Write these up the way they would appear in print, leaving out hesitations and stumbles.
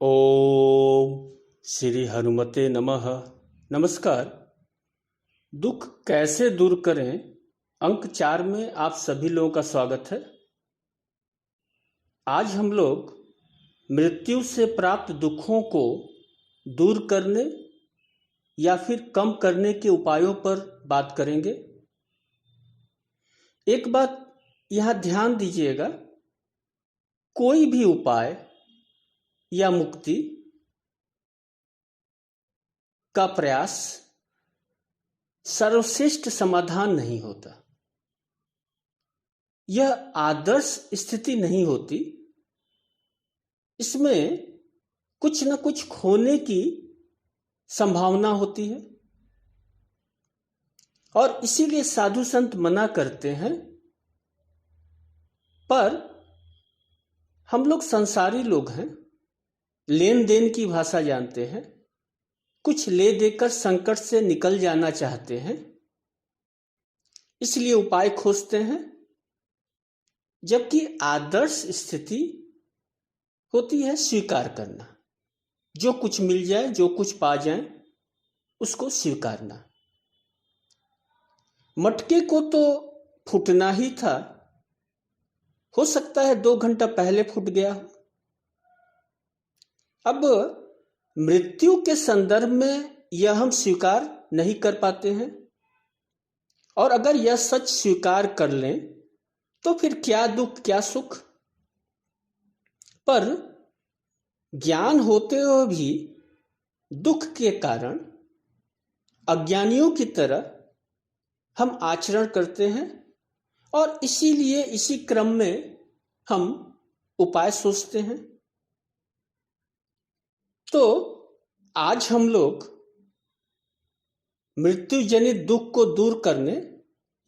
ओम श्री हनुमते नमः। नमस्कार। दुख कैसे दूर करें, अंक 4 में आप सभी लोगों का स्वागत है। आज हम लोग मृत्यु से प्राप्त दुखों को दूर करने या फिर कम करने के उपायों पर बात करेंगे। एक बात यहाँ ध्यान दीजिएगा, कोई भी उपाय या मुक्ति का प्रयास सर्वश्रेष्ठ समाधान नहीं होता। यह आदर्श स्थिति नहीं होती। इसमें कुछ न कुछ खोने की संभावना होती है और इसीलिए साधु संत मना करते हैं। पर हम लोग संसारी लोग हैं, लेन देन की भाषा जानते हैं, कुछ ले देकर संकट से निकल जाना चाहते हैं, इसलिए उपाय खोजते हैं। जबकि आदर्श स्थिति होती है स्वीकार करना, जो कुछ मिल जाए, जो कुछ पा जाए, उसको स्वीकारना। मटके को तो फूटना ही था, हो सकता है 2 घंटा पहले फूट गया हो। अब मृत्यु के संदर्भ में यह हम स्वीकार नहीं कर पाते हैं, और अगर यह सच स्वीकार कर लें तो फिर क्या दुख क्या सुख। पर ज्ञान होते हुए भी दुख के कारण अज्ञानियों की तरह हम आचरण करते हैं, और इसीलिए इसी क्रम में हम उपाय सोचते हैं। तो आज हम लोग मृत्यु जनित दुख को दूर करने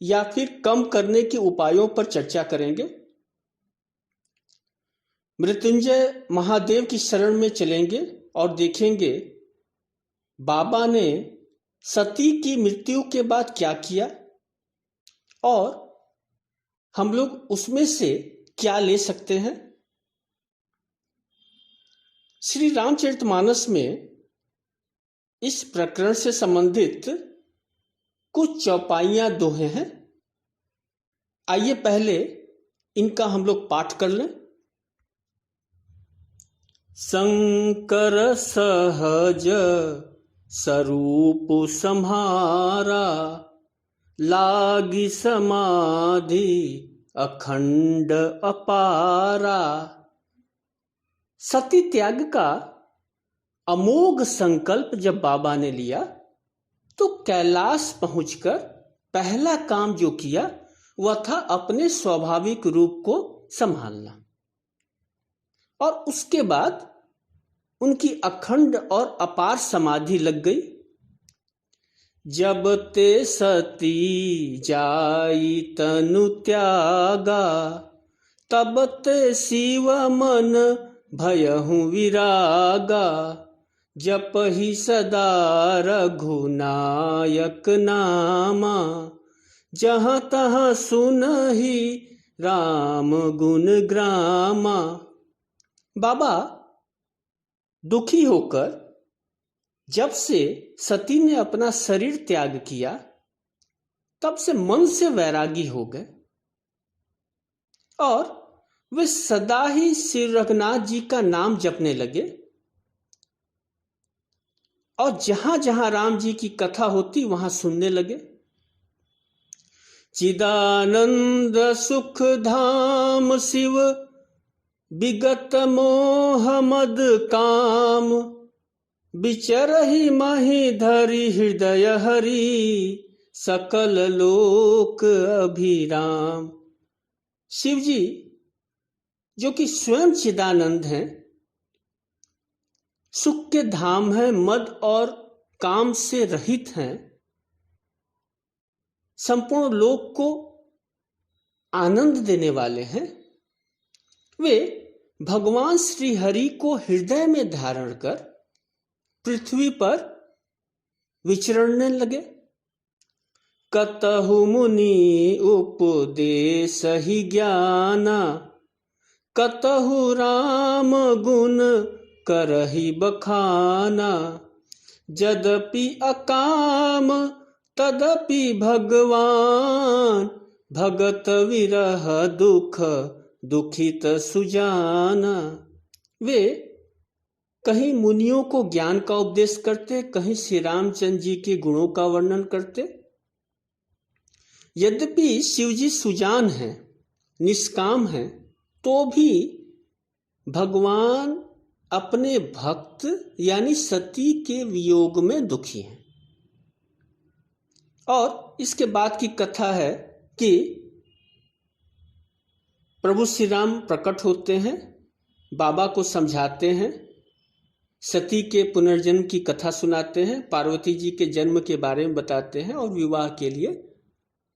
या फिर कम करने के उपायों पर चर्चा करेंगे। मृत्युंजय महादेव की शरण में चलेंगे और देखेंगे बाबा ने सती की मृत्यु के बाद क्या किया और हम लोग उसमें से क्या ले सकते हैं। श्री रामचरितमानस में इस प्रकरण से संबंधित कुछ चौपाइयां दोहे हैं। आइए पहले इनका हम लोग पाठ कर लें। शंकर सहज स्वरूप सम्हारा, लागी समाधि अखंड अपारा। सती त्याग का अमोघ संकल्प जब बाबा ने लिया तो कैलाश पहुंचकर पहला काम जो किया वह था अपने स्वाभाविक रूप को संभालना, और उसके बाद उनकी अखंड और अपार समाधि लग गई। जब ते सती जाई तनु त्यागा, तब ते शिव मन भयहु विरागा। जपहि सदा रघुनायक नामा, जहाँ तहाँ सुनहि राम गुण ग्रामा। बाबा दुखी होकर जब से सती ने अपना शरीर त्याग किया तब से मन से वैरागी हो गए, और वे सदा ही श्री रघुनाथ जी का नाम जपने लगे, और जहां जहां राम जी की कथा होती वहां सुनने लगे। चिदानंद सुख धाम शिव विगत मोह मद काम, विचरहि महि धरि हृदय हरि, सकल लोक अभिराम। शिव जी जो कि स्वयं चिदानंद हैं, सुख के धाम हैं, मद और काम से रहित हैं, संपूर्ण लोक को आनंद देने वाले हैं। वे भगवान श्री हरि को हृदय में धारण कर पृथ्वी पर विचरने लगे। कतहु मुनि उपदेश ही ज्ञाना, कतहु राम गुण करहि बखाना। यद्यपि अकाम तदपि भगवान, भगत विरह दुख दुखित सुजाना। वे कहीं मुनियों को ज्ञान का उपदेश करते, कहीं श्री रामचंद्र जी के गुणों का वर्णन करते। यद्यपि शिव जी सुजान हैं, निष्काम हैं, तो भी भगवान अपने भक्त यानी सती के वियोग में दुखी हैं। और इसके बाद की कथा है कि प्रभु श्री राम प्रकट होते हैं, बाबा को समझाते हैं, सती के पुनर्जन्म की कथा सुनाते हैं, पार्वती जी के जन्म के बारे में बताते हैं और विवाह के लिए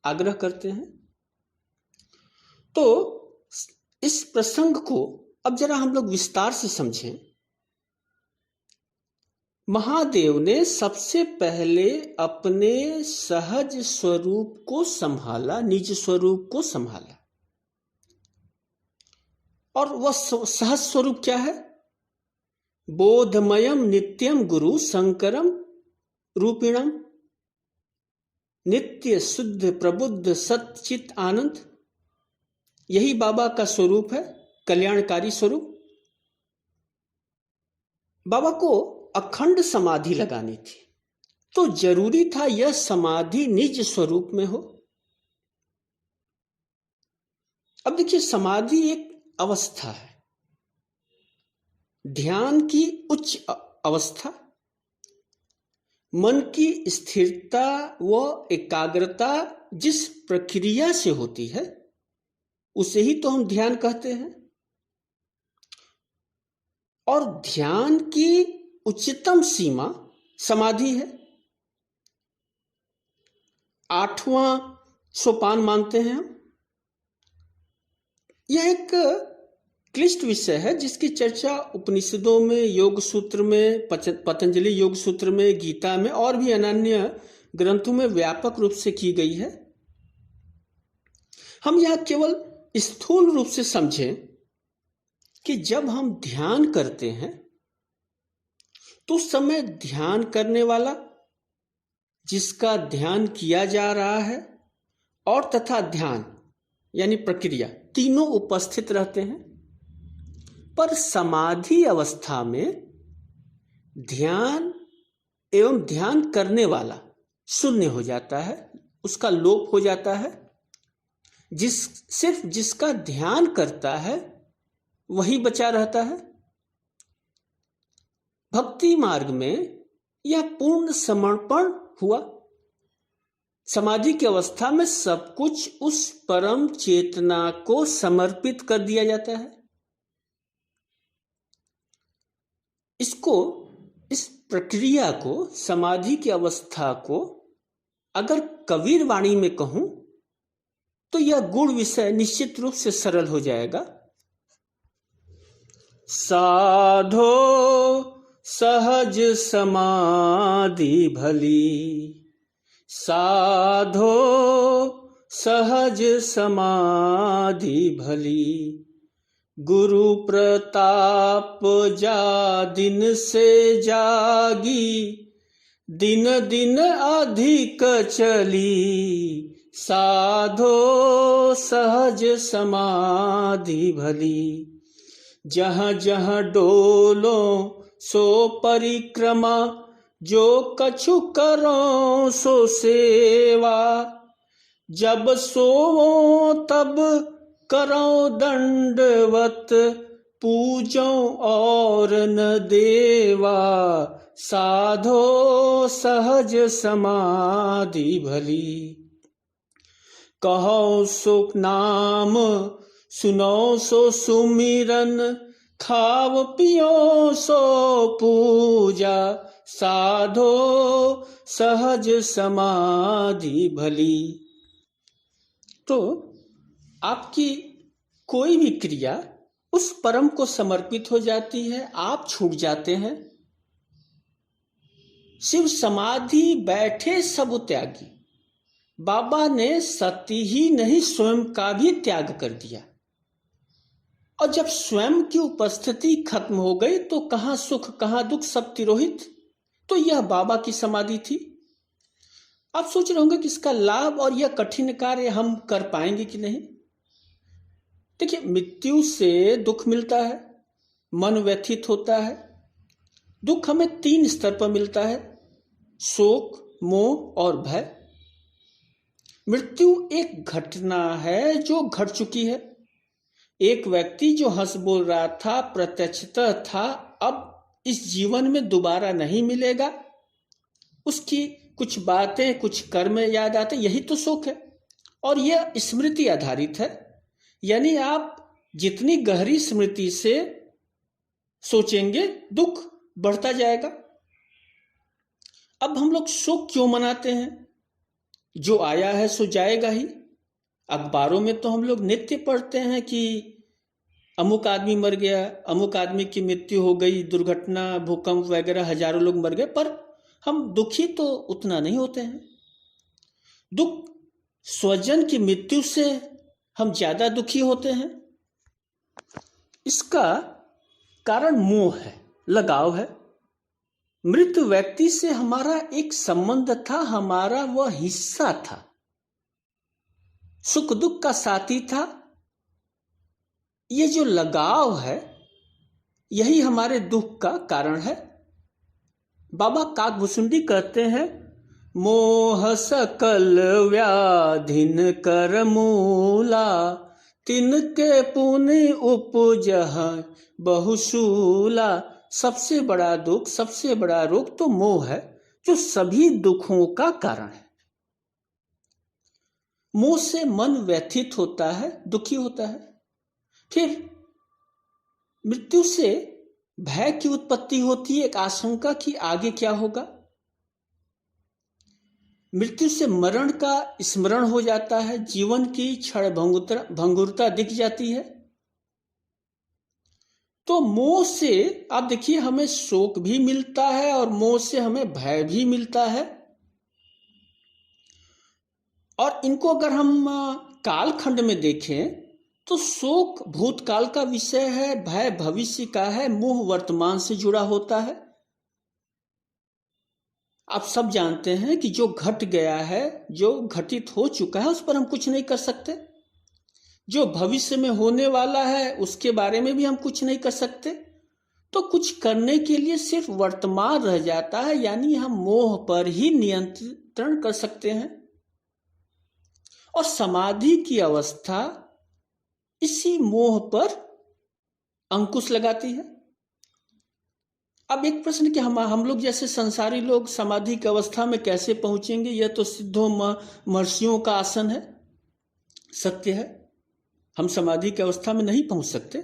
आग्रह करते हैं। तो इस प्रसंग को अब जरा हम लोग विस्तार से समझें। महादेव ने सबसे पहले अपने सहज स्वरूप को संभाला, निज स्वरूप को संभाला। और वह सहज स्वरूप क्या है? बोधमयम नित्यम गुरु शंकरम रूपिणम, नित्य शुद्ध प्रबुद्ध सच्चित आनंद। यही बाबा का स्वरूप है, कल्याणकारी स्वरूप। बाबा को अखंड समाधि लगानी थी, तो जरूरी था यह समाधि निज स्वरूप में हो। अब देखिए, समाधि एक अवस्था है, ध्यान की उच्च अवस्था, मन की स्थिरता व एकाग्रता जिस प्रक्रिया से होती है उसे ही तो हम ध्यान कहते हैं। और ध्यान की उच्चतम सीमा समाधि है। 8वां सोपान मानते हैं हम। यह एक क्लिष्ट विषय है जिसकी चर्चा उपनिषदों में, योग सूत्र में, पतंजलि योग सूत्र में, गीता में और भी अन्य ग्रंथों में व्यापक रूप से की गई है। हम यह केवल स्थूल रूप से समझें कि जब हम ध्यान करते हैं तो उस समय ध्यान करने वाला, जिसका ध्यान किया जा रहा है, और तथा ध्यान यानी प्रक्रिया, तीनों उपस्थित रहते हैं। पर समाधि अवस्था में ध्यान एवं ध्यान करने वाला शून्य हो जाता है, उसका लोप हो जाता है। सिर्फ जिसका ध्यान करता है वही बचा रहता है। भक्ति मार्ग में यह पूर्ण समर्पण हुआ। समाधि की अवस्था में सब कुछ उस परम चेतना को समर्पित कर दिया जाता है। इस प्रक्रिया को, समाधि की अवस्था को अगर कबीर वाणी में कहूं तो यह गुण विषय निश्चित रूप से सरल हो जाएगा। साधो सहज समाधि भली, साधो सहज समाधि भली, गुरु प्रताप जा दिन से जागी, दिन दिन अधिक चली, साधो सहज समाधि भली। जहाँ जहाँ डोलो सो परिक्रमा, जो कछु करो सो सेवा, जब सोवो तब करो दंडवत, पूजो और न देवा, साधो सहज समाधि भली। कहो सो नाम, सुनो सो सुमिरन, खाओ पियो सो पूजा, साधो सहज समाधि भली। तो आपकी कोई भी क्रिया उस परम को समर्पित हो जाती है, आप छूट जाते हैं। शिव समाधि बैठे सब त्यागी। बाबा ने सती ही नहीं, स्वयं का भी त्याग कर दिया। और जब स्वयं की उपस्थिति खत्म हो गई तो कहाँ सुख कहाँ दुख, सब तिरोहित। तो यह बाबा की समाधि थी। आप सोच रहे होंगे कि इसका लाभ और यह कठिन कार्य हम कर पाएंगे कि नहीं। देखिए, मृत्यु से दुख मिलता है, मन व्यथित होता है। दुख हमें 3 स्तर पर मिलता है: शोक, मोह और भय। मृत्यु एक घटना है जो घट चुकी है। एक व्यक्ति जो हंस बोल रहा था, प्रत्यक्षतः था, अब इस जीवन में दोबारा नहीं मिलेगा। उसकी कुछ बातें, कुछ कर्म याद आते, यही तो शोक है। और यह स्मृति आधारित है, यानी आप जितनी गहरी स्मृति से सोचेंगे दुख बढ़ता जाएगा। अब हम लोग शोक क्यों मनाते हैं? जो आया है सो जाएगा ही। अखबारों में तो हम लोग नित्य पढ़ते हैं कि अमुक आदमी मर गया, अमुक आदमी की मृत्यु हो गई, दुर्घटना, भूकंप वगैरह, हजारों लोग मर गए, पर हम दुखी तो उतना नहीं होते हैं। दुख स्वजन की मृत्यु से हम ज्यादा दुखी होते हैं। इसका कारण मोह है, लगाव है। मृत व्यक्ति से हमारा एक संबंध था, हमारा वह हिस्सा था, सुख दुख का साथी था। ये जो लगाव है यही हमारे दुख का कारण है। बाबा काकभुसुंडी कहते हैं, मोह सकल व्याधिन कर मूला, तिनके पुनि उपजह बहुशूला। सबसे बड़ा दुख, सबसे बड़ा रोग तो मोह है, जो सभी दुखों का कारण है। मोह से मन व्यथित होता है, दुखी होता है। फिर मृत्यु से भय की उत्पत्ति होती है, एक आशंका कि आगे क्या होगा। मृत्यु से मरण का स्मरण हो जाता है, जीवन की क्षण भंगुरता दिख जाती है। तो मोह से आप देखिए, हमें शोक भी मिलता है और मोह से हमें भय भी मिलता है। और इनको अगर हम कालखंड में देखें तो शोक भूतकाल का विषय है, भय भविष्य का है, मोह वर्तमान से जुड़ा होता है। आप सब जानते हैं कि जो घट गया है, जो घटित हो चुका है, उस पर हम कुछ नहीं कर सकते। जो भविष्य में होने वाला है उसके बारे में भी हम कुछ नहीं कर सकते। तो कुछ करने के लिए सिर्फ वर्तमान रह जाता है, यानी हम मोह पर ही नियंत्रण कर सकते हैं। और समाधि की अवस्था इसी मोह पर अंकुश लगाती है। अब एक प्रश्न कि हम लोग जैसे संसारी लोग समाधि की अवस्था में कैसे पहुंचेंगे? यह तो सिद्धों महर्षियों का आसन है, सत्य है। हम समाधि की अवस्था में नहीं पहुंच सकते।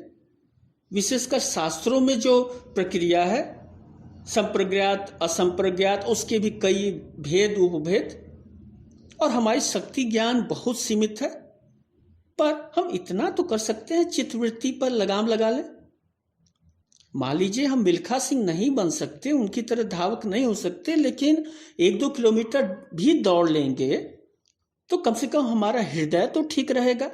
विशेषकर शास्त्रों में जो प्रक्रिया है, संप्रज्ञात असंप्रज्ञात, उसके भी कई भेद उपभेद, और हमारी शक्ति ज्ञान बहुत सीमित है। पर हम इतना तो कर सकते हैं, चित्तवृत्ति पर लगाम लगा लें। मान लीजिए हम मिल्खा सिंह नहीं बन सकते, उनकी तरह धावक नहीं हो सकते, लेकिन 1-2 किलोमीटर भी दौड़ लेंगे तो कम से कम हमारा हृदय तो ठीक रहेगा।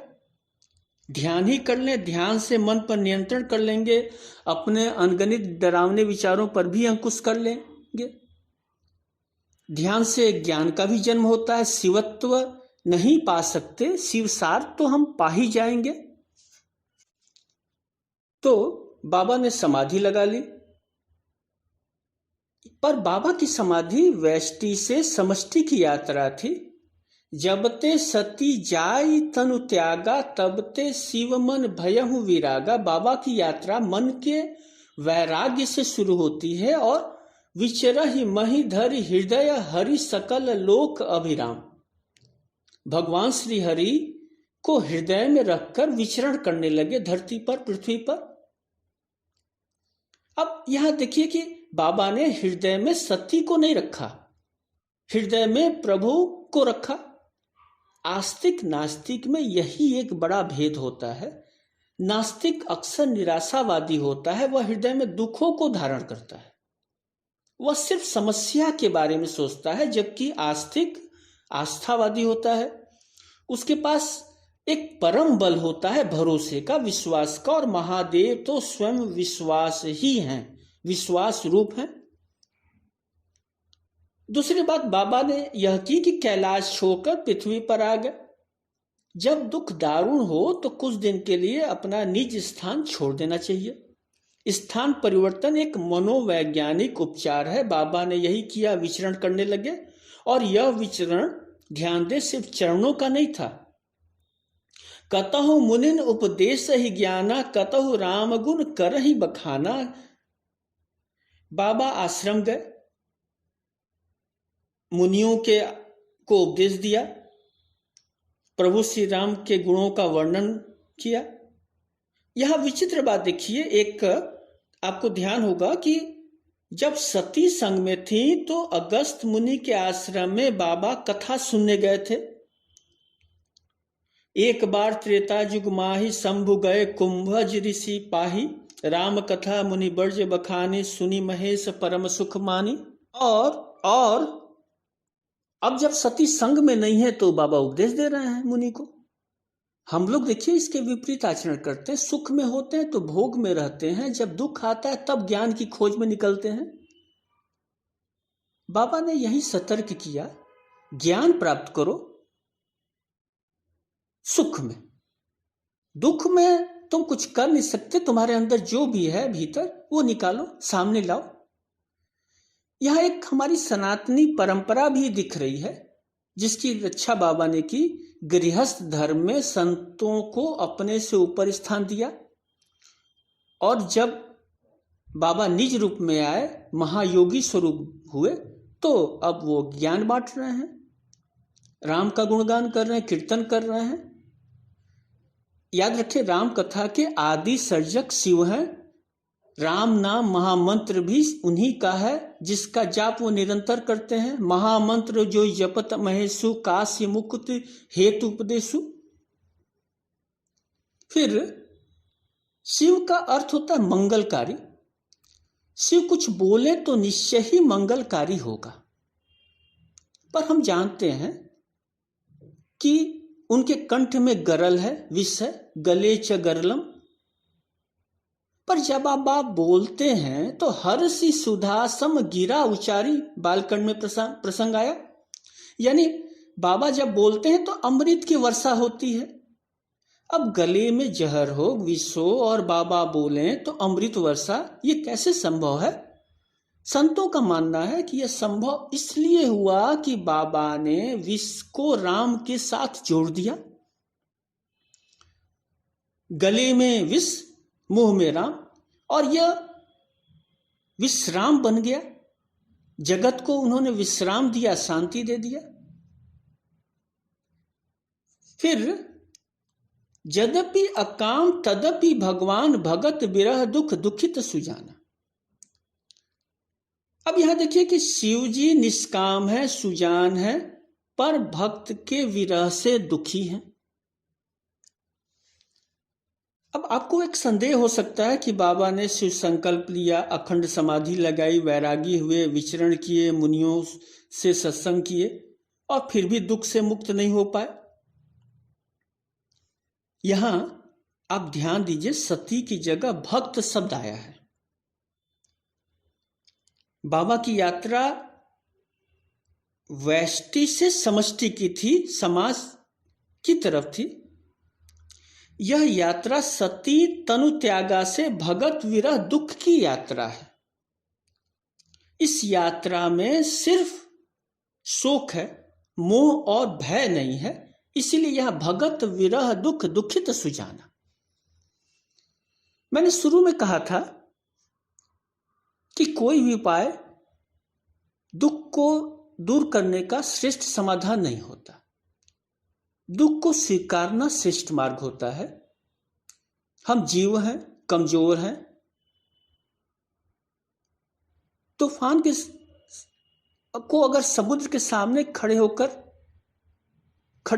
ध्यान ही कर लें, ध्यान से मन पर नियंत्रण कर लेंगे, अपने अनगणित डरावने विचारों पर भी अंकुश कर लेंगे। ध्यान से ज्ञान का भी जन्म होता है। शिवत्व नहीं पा सकते, शिवसार तो हम पा ही जाएंगे। तो बाबा ने समाधि लगा ली, पर बाबा की समाधि व्यष्टि से समष्टि की यात्रा थी। जबते सती जाई तनु त्यागा, तबते शिव मन भयहु विरागा। बाबा की यात्रा मन के वैराग्य से शुरू होती है और विचरहि मही धरि हृदय हरि सकल लोक अभिराम। भगवान श्री हरि को हृदय में रखकर विचरण करने लगे धरती पर, पृथ्वी पर। अब यहां देखिए कि बाबा ने हृदय में सती को नहीं रखा, हृदय में प्रभु को रखा। आस्तिक नास्तिक में यही एक बड़ा भेद होता है। नास्तिक अक्सर निराशावादी होता है, वह हृदय में दुखों को धारण करता है, वह सिर्फ समस्या के बारे में सोचता है। जबकि आस्तिक आस्थावादी होता है, उसके पास एक परम बल होता है भरोसे का, विश्वास का, और महादेव तो स्वयं विश्वास ही हैं, विश्वास रूप हैं। दूसरी बात बाबा ने यह की कि कैलाश छोड़कर पृथ्वी पर आ गए। जब दुख दारुण हो तो कुछ दिन के लिए अपना निज स्थान छोड़ देना चाहिए। स्थान परिवर्तन एक मनोवैज्ञानिक उपचार है। बाबा ने यही किया, विचरण करने लगे। और यह विचरण, ध्यान दे, सिर्फ चरणों का नहीं था। कतहु मुनिन उपदेश ही ज्ञाना, कतहु राम गुण कर ही बखाना। बाबा आश्रम गए, मुनियों के को उपदेश दिया, प्रभु श्री राम के गुणों का वर्णन किया। यह विचित्र बात देखिए, एक आपको ध्यान होगा कि जब सती संग में थी तो अगस्त मुनि के आश्रम में बाबा कथा सुनने गए थे। एक बार त्रेता युग माही, शंभु गए कुंभज ऋषि पाही, राम कथा मुनि बर्ज बखानी, सुनी महेश परम सुख मानी। और अब जब सती संग में नहीं है तो बाबा उपदेश दे रहे हैं मुनि को। हम लोग देखिए इसके विपरीत आचरण करते हैं। सुख में होते हैं तो भोग में रहते हैं, जब दुख आता है तब ज्ञान की खोज में निकलते हैं। बाबा ने यही सतर्क किया, ज्ञान प्राप्त करो सुख में, दुख में तुम कुछ कर नहीं सकते। तुम्हारे अंदर जो भी है भीतर वो निकालो, सामने लाओ। यह एक हमारी सनातनी परंपरा भी दिख रही है, जिसकी रक्षा बाबा ने की। गृहस्थ धर्म में संतों को अपने से ऊपर स्थान दिया, और जब बाबा निज रूप में आए, महायोगी स्वरूप हुए, तो अब वो ज्ञान बांट रहे हैं, राम का गुणगान कर रहे हैं, कीर्तन कर रहे हैं। याद रखें, राम कथा के आदि सर्जक शिव हैं। राम नाम महामंत्र भी उन्हीं का है, जिसका जाप वो निरंतर करते हैं। महामंत्र जो जपत महेशु, काश्य मुकुट हेतु उपदेशु। फिर शिव का अर्थ होता है मंगलकारी। शिव कुछ बोले तो निश्चय ही मंगलकारी होगा। पर हम जानते हैं कि उनके कंठ में गरल है, विष है, गले च गरलम। पर जब आप बोलते हैं तो हर्षि सुधा सम गिरा उचारी, बालकंड में प्रसंग आया। यानी बाबा जब बोलते हैं तो अमृत की वर्षा होती है। अब गले में जहर हो, विष हो, और बाबा बोले तो अमृत वर्षा, ये कैसे संभव है? संतों का मानना है कि यह संभव इसलिए हुआ कि बाबा ने विष को राम के साथ जोड़ दिया। गले में विष, मुंह में राम, और यह विश्राम बन गया। जगत को उन्होंने विश्राम दिया, शांति दे दिया। फिर यद्यपि अकाम तदपि भगवान, भगत विरह दुख दुखित सुजाना। अब यहां देखिए कि शिव जी निष्काम है, सुजान है, पर भक्त के विरह से दुखी है। अब आपको एक संदेह हो सकता है कि बाबा ने शिव संकल्प लिया, अखंड समाधि लगाई, वैरागी हुए, विचरण किए, मुनियों से सत्संग किए, और फिर भी दुख से मुक्त नहीं हो पाए। यहां आप ध्यान दीजिए, सती की जगह भक्त शब्द आया है। बाबा की यात्रा व्यष्टि से समष्टि की थी, समाज की तरफ थी। यह यात्रा सती तनु त्यागा से भगत विरह दुख की यात्रा है। इस यात्रा में सिर्फ शोक है, मोह और भय नहीं है। इसीलिए यह भगत विरह दुख दुखित सुजाना। मैंने शुरू में कहा था कि कोई भी उपाय दुख को दूर करने का श्रेष्ठ समाधान नहीं होता। दुख को स्वीकारना श्रेष्ठ मार्ग होता है। हम जीव हैं, कमजोर हैं। तूफान को अगर समुद्र के सामने खड़े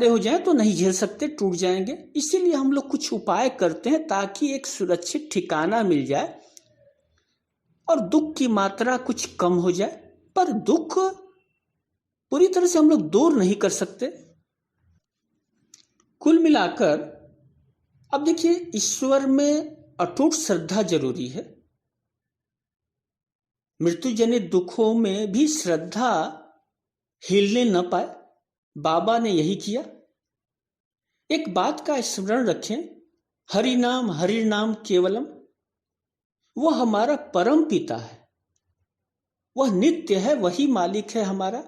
हो जाएं तो नहीं झेल सकते, टूट जाएंगे। इसीलिए हम लोग कुछ उपाय करते हैं ताकि एक सुरक्षित ठिकाना मिल जाए और दुख की मात्रा कुछ कम हो जाए। पर दुख पूरी तरह से हम लोग दूर नहीं कर सकते। कुल मिलाकर अब देखिए, ईश्वर में अटूट श्रद्धा जरूरी है। मृत्युजनित दुखों में भी श्रद्धा हिलने न पाए, बाबा ने यही किया। एक बात का स्मरण रखें, हरि नाम केवलम, वह हमारा परम पिता है, वह नित्य है, वही मालिक है हमारा।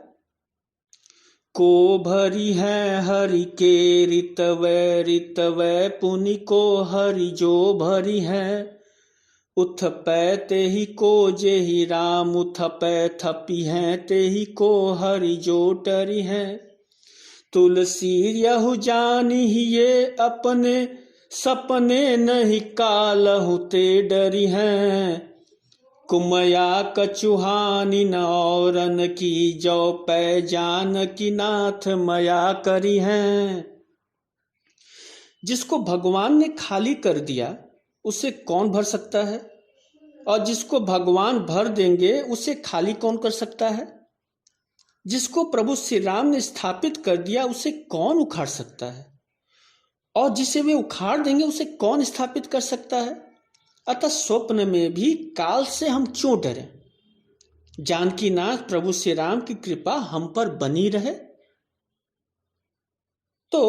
को भरी है हरि के रितवै पुनि को हरि जो भरी है। उथ पै ते ही को जे ही राम, उथ पै थपी हैं ते ही को हरि जो टरी हैं। तुलसी यहु जानी ही ये अपने, सपने नहीं कालहु ते डरी हैं। कुमया कछुहानि न औरन की, जो पै जान की नाथ मया करी हैं। जिसको भगवान ने खाली कर दिया उसे कौन भर सकता है, और जिसको भगवान भर देंगे उसे खाली कौन कर सकता है। जिसको प्रभु श्री राम ने स्थापित कर दिया उसे कौन उखाड़ सकता है, और जिसे वे उखाड़ देंगे उसे कौन स्थापित कर सकता है। अतः स्वप्न में भी काल से हम क्यों डरें। जानकीनाथ प्रभु श्री राम की कृपा हम पर बनी रहे। तो